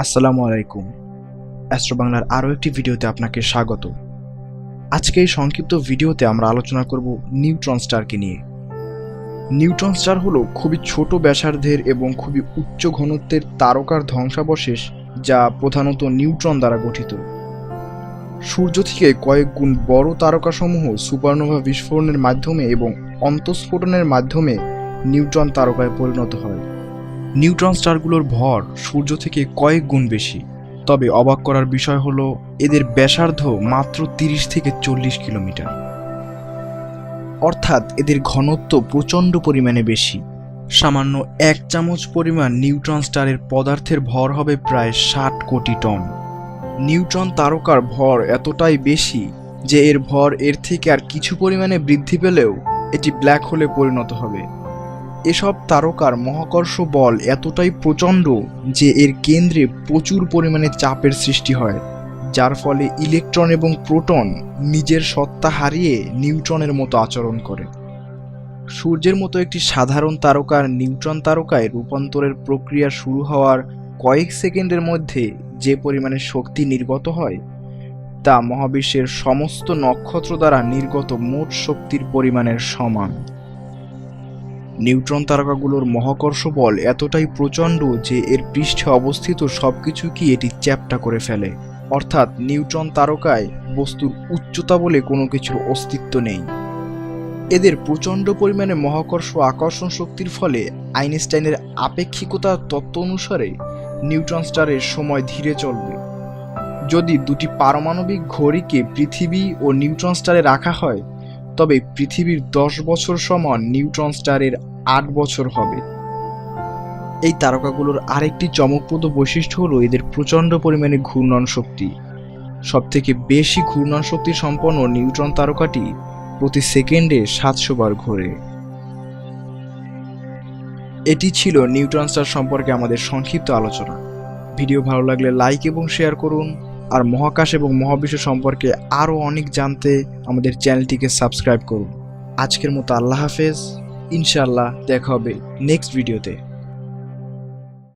আসসালামু আলাইকুম। অ্যাস্ট্রোবাংলার আরও একটি ভিডিওতে আপনাকে স্বাগত। আজকে এই সংক্ষিপ্ত ভিডিওতে আমরা আলোচনা করব নিউট্রন স্টারকে নিয়ে। নিউট্রন স্টার হলো খুবই ছোট ব্যাসার্ধের এবং খুবই উচ্চ ঘনত্বের তারকার ধ্বংসাবশেষ, যা প্রধানত নিউট্রন দ্বারা গঠিত। সূর্য থেকে কয়েক গুণ বড় তারকাসমূহ সুপারনোভা বিস্ফোরণের মাধ্যমে এবং অন্তঃস্ফোটনের মাধ্যমে নিউট্রন তারকায় পরিণত হয়। নিউট্রন স্টারগুলোর ভর সূর্য থেকে কয়েক গুণ বেশি, তবে অবাক করার বিষয় হলো এদের ব্যাসার্ধ মাত্র 30 থেকে 40 কিলোমিটার। অর্থাৎ এদের ঘনত্ব প্রচণ্ড পরিমাণে বেশি। সামান্য 1 চামচ পরিমাণ নিউট্রন স্টারের পদার্থের ভর হবে প্রায় 60 কোটি টন। নিউট্রন তারকার ভর এতটাই বেশি যে এর ভর এর থেকে আর কিছু পরিমাণে বৃদ্ধি পেলেও এটি ব্ল্যাক হোলে পরিণত হবে। এসব তারকার মহাকর্ষ বল এতটাই প্রচণ্ড যে এর কেন্দ্রে প্রচুর পরিমাণে চাপের সৃষ্টি হয়, যার ফলে ইলেকট্রন এবং প্রোটন নিজের সত্তা হারিয়ে নিউট্রনের মতো আচরণ করে। সূর্যের মতো একটি সাধারণ তারকার নিউট্রন তারকায় রূপান্তরের প্রক্রিয়া শুরু হওয়ার কয়েক সেকেন্ডের মধ্যে যে পরিমাণে শক্তি নির্গত হয় তা মহাবিশ্বের সমস্ত নক্ষত্র দ্বারা নির্গত মোট শক্তির পরিমাণের সমান। নিউট্রন তারকাগুলোর মহাকর্ষ বল এতটাই প্রচণ্ড যে এর পৃষ্ঠে অবস্থিত সবকিছুকেই এটি চ্যাপ্টা করে ফেলে। অর্থাৎ নিউট্রন তারকায় বস্তুর উচ্চতা বলে কোনো কিছুর অস্তিত্ব নেই। এদের প্রচণ্ড পরিমাণে মহাকর্ষ আকর্ষণ শক্তির ফলে আইনস্টাইনের আপেক্ষিকতার তত্ত্ব অনুসারে নিউট্রন স্টারের সময় ধীরে চলবে। যদি দুটি পারমাণবিক ঘড়িকে পৃথিবী ও নিউট্রন স্টারে রাখা হয় তবে পৃথিবীর 10 বছর সমান নিউট্রন স্টারের 8 বছর হবে। এই তারকাগুলোর আরেকটি চমকপ্রদ বৈশিষ্ট্য হলো এদের প্রচণ্ড পরিমাণে ঘূর্ণন শক্তি। সবথেকে বেশি ঘূর্ণন শক্তি সম্পন্ন নিউট্রন তারকাটি প্রতি সেকেন্ডে 700 বার ঘোরে। এটি ছিল নিউট্রন স্টার সম্পর্কে আমাদের সংক্ষিপ্ত আলোচনা। ভিডিও ভালো লাগলে লাইক এবং শেয়ার করুন, আর মহাকাশ এবং মহাবিশ্ব সম্পর্কে আরও অনেক জানতে আমাদের চ্যানেলটিকে সাবস্ক্রাইব করুন। আজকের মতো আল্লাহ হাফেজ। ইনশাআল্লাহ দেখা হবে নেক্সট ভিডিওতে।